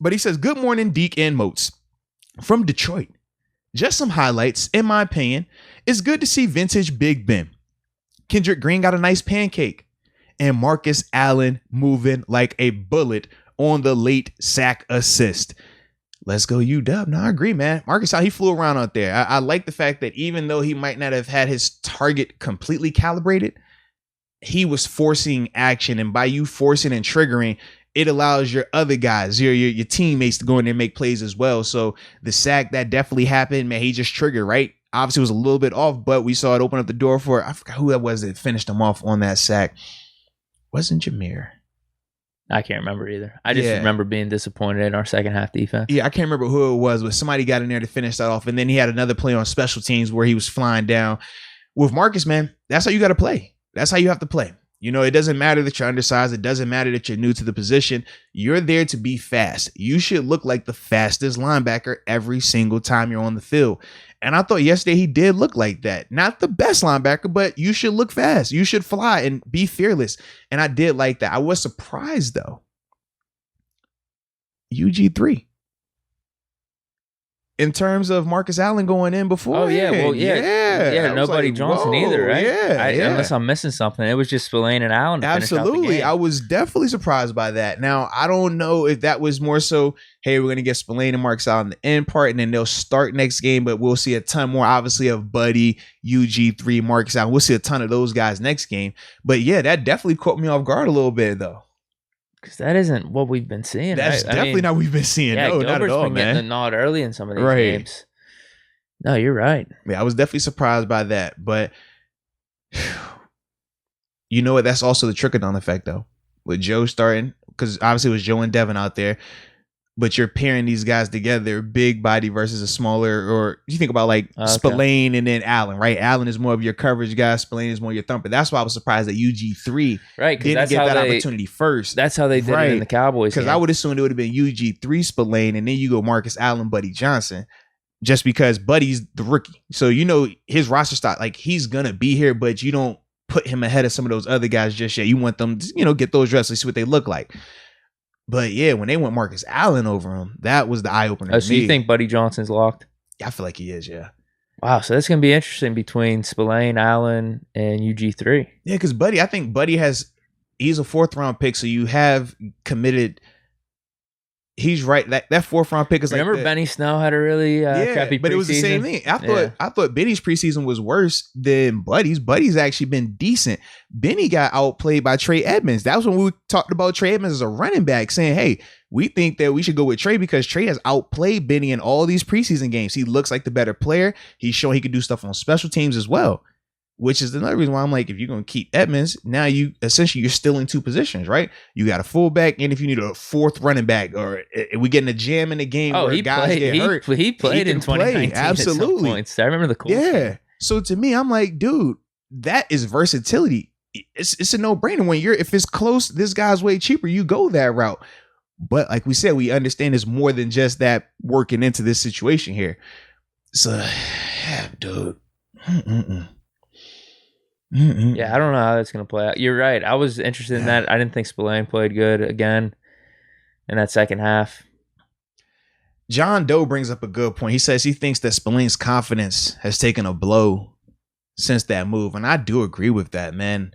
But he says, good morning, Deke and Moats. From Detroit. Just some highlights, in my opinion. It's good to see vintage Big Ben. Kendrick Green got a nice pancake. And Marcus Allen moving like a bullet on the late sack assist. Let's go UW. No, I agree, man. Marcus Allen, he flew around out there. I like the fact that even though he might not have had his target completely calibrated, he was forcing action. And by you forcing and triggering, it allows your other guys, your teammates to go in there and make plays as well. So the sack, that definitely happened, man. He just triggered, right? Obviously, it was a little bit off, but we saw it open up the door for, I forgot who that was that finished him off on that sack. Wasn't Jameer. I can't remember either. I just remember being disappointed in our second half defense. Yeah, I can't remember who it was, but somebody got in there to finish that off. And then he had another play on special teams where he was flying down. With Marcus, man, that's how you got to play. That's how you have to play. You know, it doesn't matter that you're undersized. It doesn't matter that you're new to the position. You're there to be fast. You should look like the fastest linebacker every single time you're on the field. And I thought yesterday he did look like that. Not the best linebacker, but you should look fast. You should fly and be fearless. And I did like that. I was surprised, though. UG3. In terms of Marcus Allen going in before. Oh, yeah. Well, yeah. Nobody like, Johnson either, right? Yeah, Unless I'm missing something. It was just Spillane and Allen. Absolutely. I was definitely surprised by that. Now, I don't know if that was more so, hey, we're going to get Spillane and Marcus Allen in the end part, and then they'll start next game, but we'll see a ton more, obviously, of Buddy, UG3, Marcus Allen. We'll see a ton of those guys next game. But, yeah, that definitely caught me off guard a little bit, though. Because that isn't what we've been seeing. That's definitely not what we've been seeing. Yeah, no, not at all, been man. Getting the nod early in some of these games. No, you're right. Yeah, I was definitely surprised by that. But you know what? That's also the trickle-down effect, though. With Joe starting, because obviously it was Joe and Devin out there. But you're pairing these guys together, big body versus a smaller, or you think about like Spillane and then Allen, right? Allen is more of your coverage guy. Spillane is more your thumper. That's why I was surprised that UG3 didn't get that opportunity first. That's how they did it in the Cowboys. Because I would assume it would have been UG3 Spillane, and then you go Marcus Allen, Buddy Johnson, just because Buddy's the rookie. So, you know, his roster stock, like he's going to be here, but you don't put him ahead of some of those other guys just yet. You want them to, you know, get those reps and see what they look like. But yeah, when they went Marcus Allen over him, that was the eye opener. Oh, so you think Buddy Johnson's locked? Yeah, I feel like he is. Yeah. Wow. So that's gonna be interesting between Spillane, Allen, and UG3. Yeah, because I think Buddy he's a 4th round pick, so you have committed. He's right. That 4th round pick is Remember like Benny Snell had a really crappy preseason? But it was the same thing. I thought Benny's preseason was worse than Buddy's. Buddy's actually been decent. Benny got outplayed by Trey Edmonds. That was when we talked about Trey Edmonds as a running back, saying, hey, we think that we should go with Trey because Trey has outplayed Benny in all these preseason games. He looks like the better player. He's showing he could do stuff on special teams as well. Which is another reason why I'm like, if you're going to keep Edmonds, now you're still in 2 positions, right? You got a fullback, and if you need a 4th running back, or we get in a jam in the game where guys get hurt. He played in 2019 absolutely. At some points. I remember the cool thing. So to me, I'm like, dude, that is versatility. It's a no-brainer. If it's close, this guy's way cheaper, you go that route. But like we said, we understand it's more than just that working into this situation here. So, yeah, dude. Yeah, I don't know how that's going to play out. You're right. I was interested in that. I didn't think Spillane played good again in that second half. John Doe brings up a good point. He says he thinks that Spillane's confidence has taken a blow since that move. And I do agree with that, man.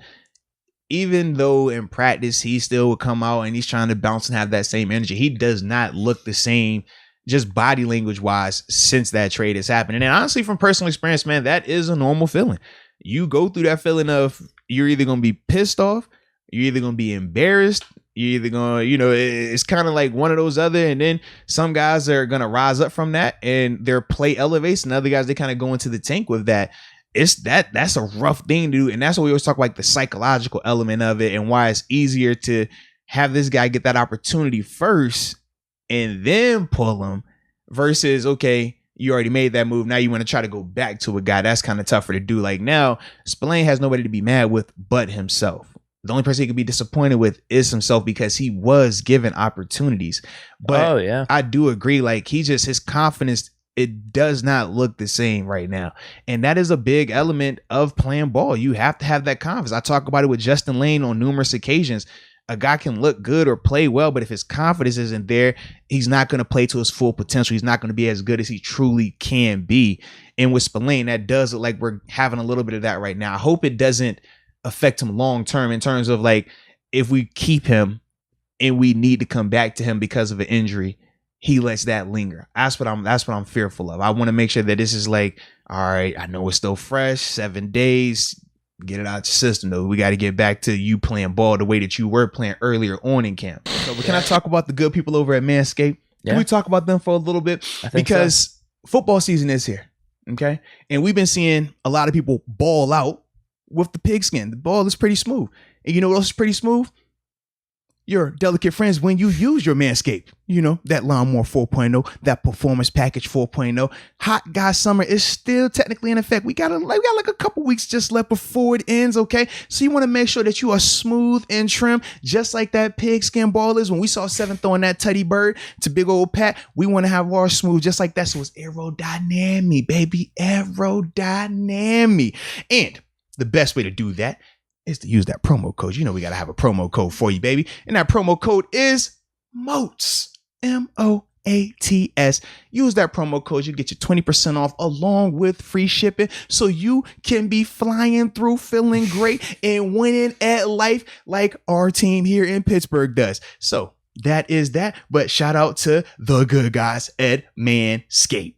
Even though in practice he still would come out and he's trying to bounce and have that same energy, he does not look the same just body language wise since that trade has happened. And honestly, from personal experience, man, that is a normal feeling. You go through that feeling of you're either going to be pissed off, you're either going to be embarrassed, you're either going to, it's kind of like one of those other, and then some guys are going to rise up from that and their play elevates, and other guys, they kind of go into the tank with that. That's a rough thing to do. And that's what we always talk about, like the psychological element of it and why it's easier to have this guy get that opportunity first and then pull him versus, okay, you already made that move. Now you want to try to go back to a guy. That's kind of tougher to do. Like now, Spillane has nobody to be mad with but himself. The only person he could be disappointed with is himself because he was given opportunities. But I do agree. Like his confidence, it does not look the same right now. And that is a big element of playing ball. You have to have that confidence. I talk about it with Justin Lane on numerous occasions. A guy can look good or play well, but if his confidence isn't there, he's not going to play to his full potential. He's not going to be as good as he truly can be. And with Spillane, that does look like we're having a little bit of that right now. I hope it doesn't affect him long term in terms of like if we keep him and we need to come back to him because of an injury, he lets that linger. That's what I'm fearful of. I want to make sure that this is like, all right, I know it's still fresh, 7 days. Get it out your system, though. We got to get back to you playing ball the way that you were playing earlier on in camp. So, but can I talk about the good people over at Manscaped? Can we talk about them for a little bit? Because football season is here, okay? And we've been seeing a lot of people ball out with the pigskin. The ball is pretty smooth. And you know what else is pretty smooth? Your delicate friends when you use your Manscaped. You know, that Lawnmower 4.0, that Performance Package 4.0. Hot Guy Summer is still technically in effect. We got like a couple weeks just left before it ends, okay? So you want to make sure that you are smooth and trim, just like that pigskin ball is. When we saw Seven throwing that Teddy Bird to big old Pat, we want to have ours smooth just like that. So it's aerodynamic, baby. Aerodynamic. And the best way to do that is to use that promo code. You know we got to have a promo code for you, baby. And that promo code is MOATS. MOATS. Use that promo code. You get your 20% off along with free shipping so you can be flying through feeling great and winning at life like our team here in Pittsburgh does. So that is that. But shout out to the good guys at Manscaped.